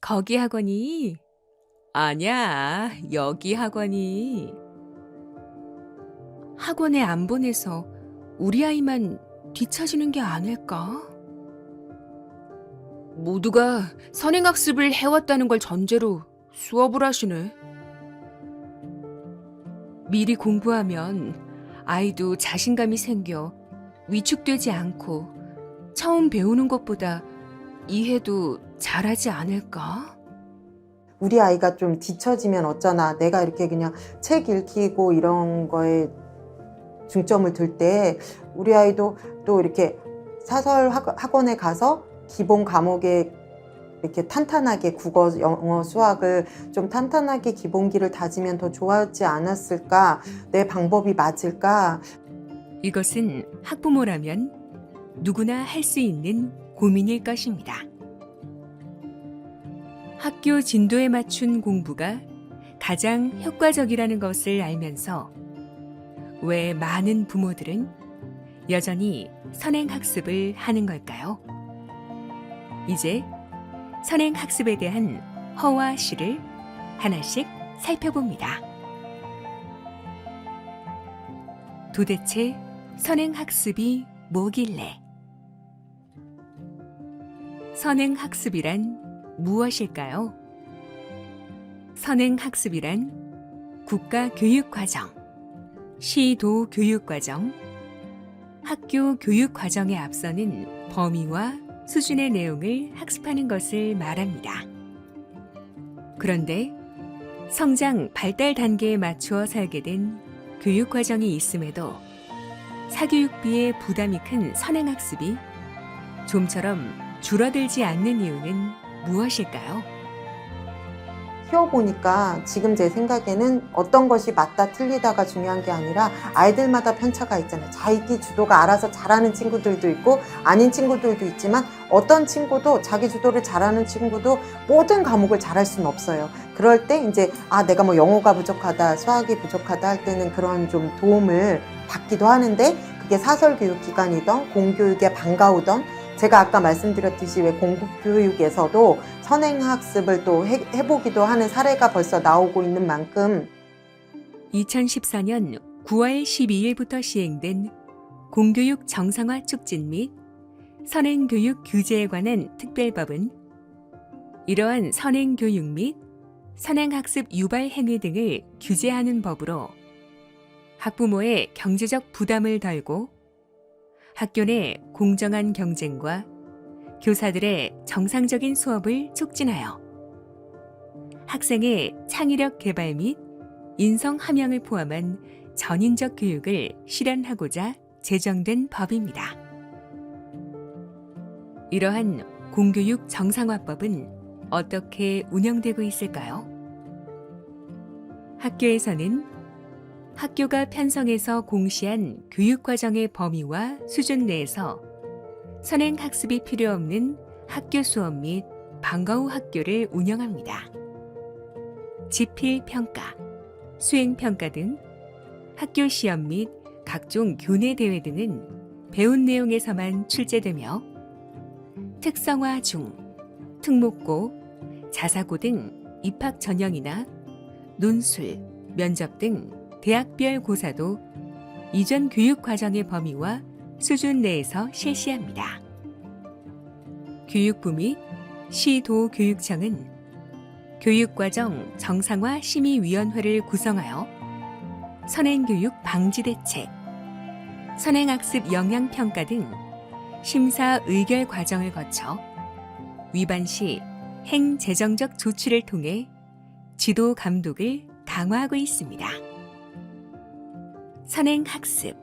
거기 학원이? 아냐, 여기 학원이. 학원에 안 보내서 우리 아이만 뒤처지는 게 아닐까? 모두가 선행학습을 해왔다는 걸 전제로 수업을 하시네. 미리 공부하면 아이도 자신감이 생겨 위축되지 않고 처음 배우는 것보다 이해도 잘하지 않을까? 우리 아이가 좀 뒤처지면 어쩌나, 내가 이렇게 그냥 책 읽히고 이런 거에 중점을 둘 때 우리 아이도 또 이렇게 사설 학원에 가서 기본 과목에 이렇게 탄탄하게 국어, 영어, 수학을 좀 탄탄하게 기본기를 다지면 더 좋아하지 않았을까? 내 방법이 맞을까? 이것은 학부모라면 누구나 할 수 있는 고민일 것입니다. 학교 진도에 맞춘 공부가 가장 효과적이라는 것을 알면서 왜 많은 부모들은 여전히 선행학습을 하는 걸까요? 이제 선행학습에 대한 허와 시를 하나씩 살펴봅니다. 도대체 선행학습이 뭐길래? 선행학습이란 무엇일까요? 선행학습이란 국가교육과정, 시도교육과정, 학교 교육과정에 앞서는 범위와 수준의 내용을 학습하는 것을 말합니다. 그런데 성장 발달 단계에 맞추어 살게 된 교육과정이 있음에도 사교육비의 부담이 큰 선행학습이 좀처럼 줄어들지 않는 이유는 무엇일까요? 키워보니까 지금 제 생각에는 어떤 것이 맞다 틀리다가 중요한 게 아니라 아이들마다 편차가 있잖아요. 자기 주도가 알아서 잘하는 친구들도 있고 아닌 친구들도 있지만 어떤 친구도 자기 주도를 잘하는 친구도 모든 과목을 잘할 수는 없어요. 그럴 때 이제 내가 뭐 영어가 부족하다, 수학이 부족하다 할 때는 그런 좀 도움을 받기도 하는데 그게 사설교육기관이든 공교육에 반가우던 제가 아까 말씀드렸듯이 왜 공교육에서도 선행학습을 또 해보기도 하는 사례가 벌써 나오고 있는 만큼 2014년 9월 12일부터 시행된 공교육 정상화 촉진 및 선행교육 규제에 관한 특별법은 이러한 선행교육 및 선행학습 유발 행위 등을 규제하는 법으로 학부모의 경제적 부담을 덜고 학교 내 공정한 경쟁과 교사들의 정상적인 수업을 촉진하여 학생의 창의력 개발 및 인성 함양을 포함한 전인적 교육을 실현하고자 제정된 법입니다. 이러한 공교육 정상화법은 어떻게 운영되고 있을까요? 학교에서는 학교가 편성해서 공시한 교육과정의 범위와 수준 내에서 선행학습이 필요 없는 학교 수업 및 방과 후 학교를 운영합니다. 지필평가, 수행평가 등 학교 시험 및 각종 교내대회 등은 배운 내용에서만 출제되며 특성화 중, 특목고, 자사고 등 입학 전형이나 논술, 면접 등 대학별 고사도 이전 교육과정의 범위와 수준 내에서 실시합니다. 교육부 및 시도교육청은 교육과정 정상화 심의위원회를 구성하여 선행교육 방지대책, 선행학습 영향평가 등 심사 의결 과정을 거쳐 위반 시 행재정적 조치를 통해 지도 감독을 강화하고 있습니다. 선행학습,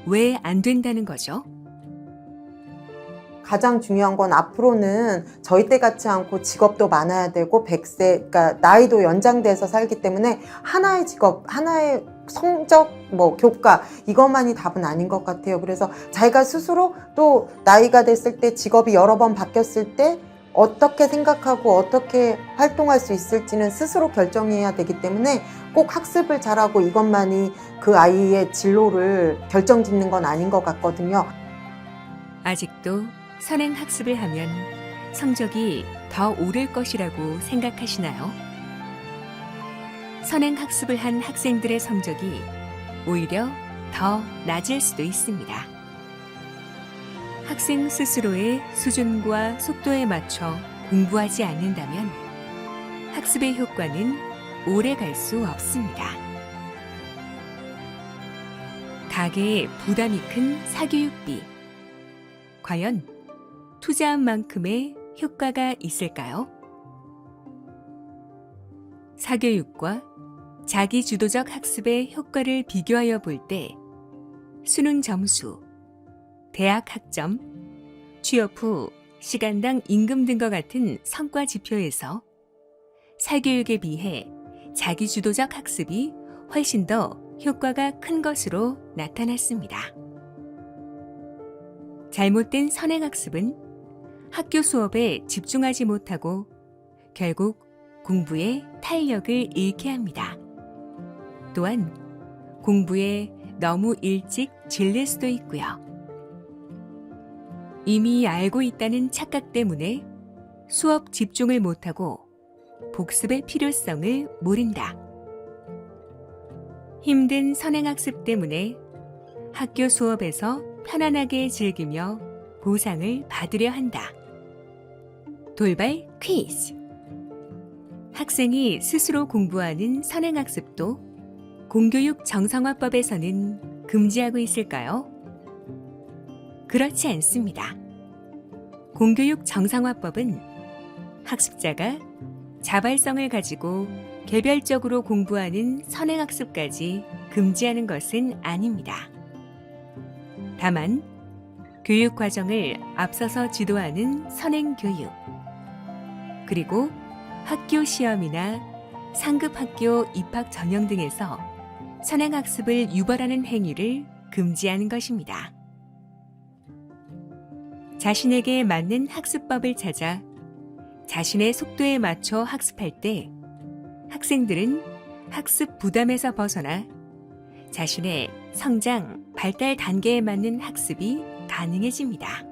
왜 안 된다는 거죠? 가장 중요한 건 앞으로는 저희 때 같지 않고 직업도 많아야 되고 100세, 그러니까 나이도 연장돼서 살기 때문에 하나의 직업, 하나의 성적, 교과 이것만이 답은 아닌 것 같아요. 그래서 자기가 스스로 또 나이가 됐을 때 직업이 여러 번 바뀌었을 때 어떻게 생각하고 어떻게 활동할 수 있을지는 스스로 결정해야 되기 때문에 꼭 학습을 잘하고 이것만이 그 아이의 진로를 결정짓는 건 아닌 것 같거든요. 아직도 선행학습을 하면 성적이 더 오를 것이라고 생각하시나요? 선행학습을 한 학생들의 성적이 오히려 더 낮을 수도 있습니다. 학생 스스로의 수준과 속도에 맞춰 공부하지 않는다면 학습의 효과는 오래 갈 수 없습니다. 가계의 부담이 큰 사교육비. 과연 투자한 만큼의 효과가 있을까요? 사교육과 자기주도적 학습의 효과를 비교하여 볼 때 수능 점수, 대학 학점, 취업 후 시간당 임금 등과 같은 성과 지표에서 사교육에 비해 자기주도적 학습이 훨씬 더 효과가 큰 것으로 나타났습니다. 잘못된 선행학습은 학교 수업에 집중하지 못하고 결국 공부에 탄력을 잃게 합니다. 또한 공부에 너무 일찍 질릴 수도 있고요. 이미 알고 있다는 착각 때문에 수업 집중을 못하고 복습의 필요성을 모른다. 힘든 선행학습 때문에 학교 수업에서 편안하게 즐기며 보상을 받으려 한다. 돌발 퀴즈. 학생이 스스로 공부하는 선행학습도 공교육 정상화법에서는 금지하고 있을까요? 그렇지 않습니다. 공교육 정상화법은 학습자가 자발성을 가지고 개별적으로 공부하는 선행학습까지 금지하는 것은 아닙니다. 다만 교육 과정을 앞서서 지도하는 선행교육, 그리고 학교 시험이나 상급 학교 입학 전형 등에서 선행학습을 유발하는 행위를 금지하는 것입니다. 자신에게 맞는 학습법을 찾아 자신의 속도에 맞춰 학습할 때 학생들은 학습 부담에서 벗어나 자신의 성장, 발달 단계에 맞는 학습이 가능해집니다.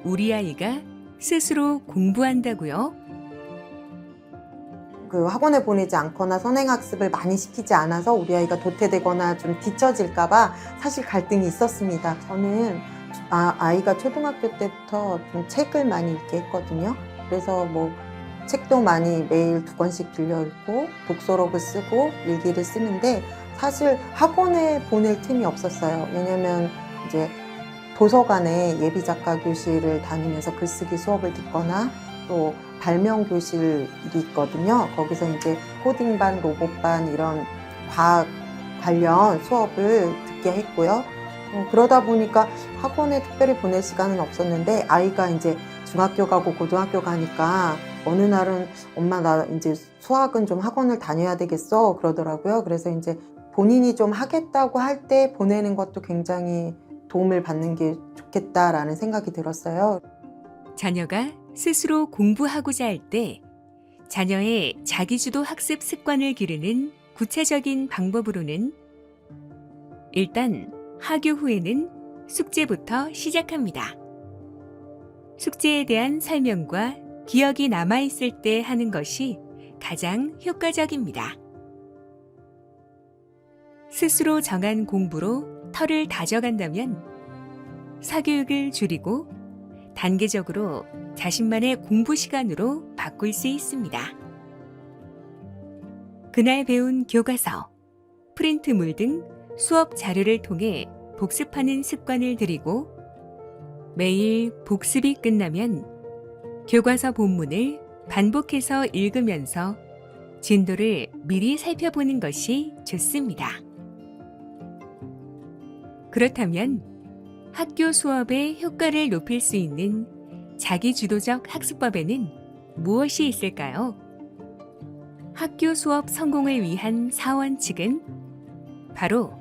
우리 아이가 스스로 공부한다고요? 학원에 보내지 않거나 선행학습을 많이 시키지 않아서 우리 아이가 도태되거나 좀 뒤처질까봐 사실 갈등이 있었습니다. 저는 아이가 초등학교 때부터 좀 책을 많이 읽게 했거든요. 그래서 책도 많이 매일 2권씩 빌려 읽고 독서록을 쓰고 일기를 쓰는데 사실 학원에 보낼 틈이 없었어요. 왜냐면 이제 도서관에 예비작가 교실을 다니면서 글쓰기 수업을 듣거나 또 발명 교실이 있거든요. 거기서 이제 코딩반, 로봇반 이런 과학 관련 수업을 듣게 했고요. 그러다 보니까 학원에 특별히 보낼 시간은 없었는데 아이가 이제 중학교 가고 고등학교 가니까 어느 날은 엄마 나 이제 수학은 좀 학원을 다녀야 되겠어 그러더라고요. 그래서 이제 본인이 좀 하겠다고 할 때 보내는 것도 굉장히 도움을 받는 게 좋겠다라는 생각이 들었어요. 자녀가 스스로 공부하고자 할 때 자녀의 자기주도 학습 습관을 기르는 구체적인 방법으로는 일단 하교 후에는 숙제부터 시작합니다. 숙제에 대한 설명과 기억이 남아있을 때 하는 것이 가장 효과적입니다. 스스로 정한 공부로 털을 다져간다면 사교육을 줄이고 단계적으로 자신만의 공부 시간으로 바꿀 수 있습니다. 그날 배운 교과서, 프린트물 등 수업 자료를 통해 복습하는 습관을 들이고 매일 복습이 끝나면 교과서 본문을 반복해서 읽으면서 진도를 미리 살펴보는 것이 좋습니다. 그렇다면 학교 수업의 효과를 높일 수 있는 자기주도적 학습법에는 무엇이 있을까요? 학교 수업 성공을 위한 4원칙은 바로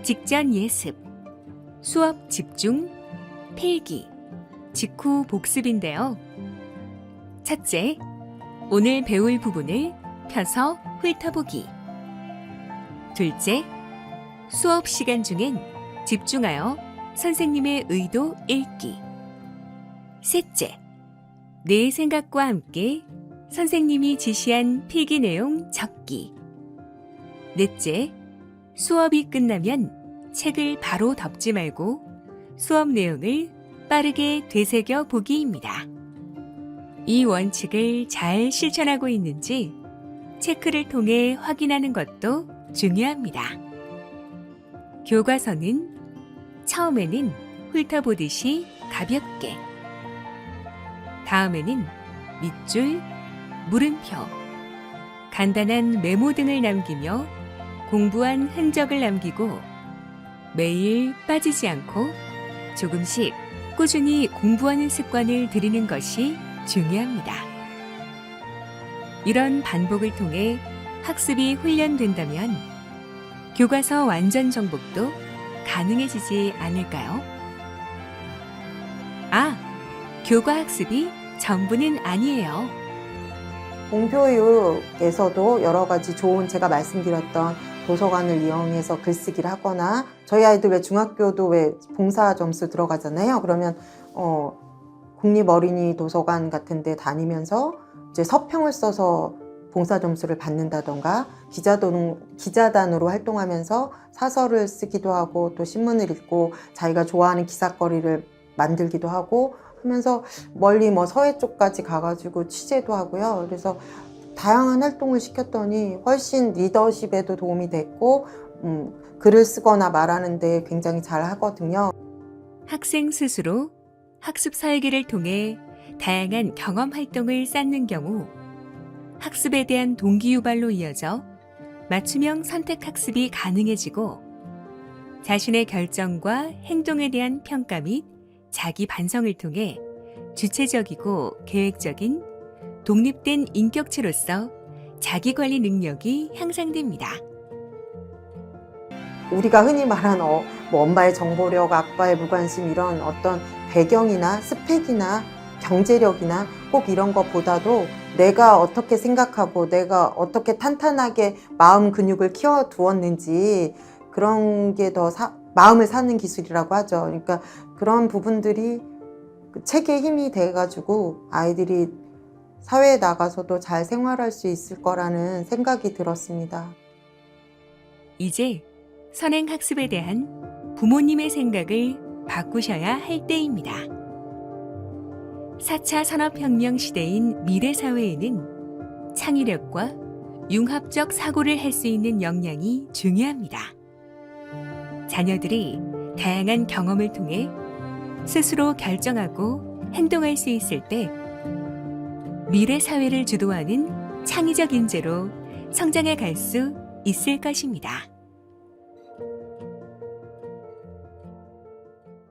직전 예습, 수업 집중, 필기, 직후 복습인데요. 첫째, 오늘 배울 부분을 펴서 훑어보기. 둘째, 수업 시간 중엔 집중하여 선생님의 의도 읽기. 셋째, 내 생각과 함께 선생님이 지시한 필기 내용 적기. 넷째, 수업이 끝나면 책을 바로 덮지 말고 수업 내용을 빠르게 되새겨 보기입니다. 이 원칙을 잘 실천하고 있는지 체크를 통해 확인하는 것도 중요합니다. 교과서는 처음에는 훑어보듯이 가볍게, 다음에는 밑줄, 물음표, 간단한 메모 등을 남기며 공부한 흔적을 남기고 매일 빠지지 않고 조금씩 꾸준히 공부하는 습관을 들이는 것이 중요합니다. 이런 반복을 통해 학습이 훈련된다면 교과서 완전 정복도 가능해지지 않을까요? 교과 학습이 전부는 아니에요. 공교육에서도 여러 가지 좋은 제가 말씀드렸던 도서관을 이용해서 글쓰기를 하거나 저희 아이들 왜 중학교도 왜 봉사 점수 들어가잖아요. 그러면 국립어린이 도서관 같은 데 다니면서 이제 서평을 써서 봉사 점수를 받는다던가 기자단으로 활동하면서 사설을 쓰기도 하고 또 신문을 읽고 자기가 좋아하는 기사거리를 만들기도 하고 하면서 멀리 서해 쪽까지 가가지고 취재도 하고요. 그래서 다양한 활동을 시켰더니 훨씬 리더십에도 도움이 됐고 글을 쓰거나 말하는 데 굉장히 잘 하거든요. 학생 스스로 학습 설계를 통해 다양한 경험 활동을 쌓는 경우 학습에 대한 동기유발로 이어져 맞춤형 선택 학습이 가능해지고 자신의 결정과 행동에 대한 평가 및 자기 반성을 통해 주체적이고 계획적인 독립된 인격체로서 자기관리 능력이 향상됩니다. 우리가 흔히 말하는 엄마의 정보력, 아빠의 무관심 이런 어떤 배경이나 스펙이나 경제력이나 꼭 이런 것보다도 내가 어떻게 생각하고 내가 어떻게 탄탄하게 마음 근육을 키워두었는지 그런 게 더 마음을 사는 기술이라고 하죠. 그러니까 그런 부분들이 책의 힘이 돼가지고 아이들이 사회에 나가서도 잘 생활할 수 있을 거라는 생각이 들었습니다. 이제 선행학습에 대한 부모님의 생각을 바꾸셔야 할 때입니다. 4차 산업혁명 시대인 미래사회에는 창의력과 융합적 사고를 할 수 있는 역량이 중요합니다. 자녀들이 다양한 경험을 통해 스스로 결정하고 행동할 수 있을 때 미래사회를 주도하는 창의적 인재로 성장해 갈 수 있을 것입니다.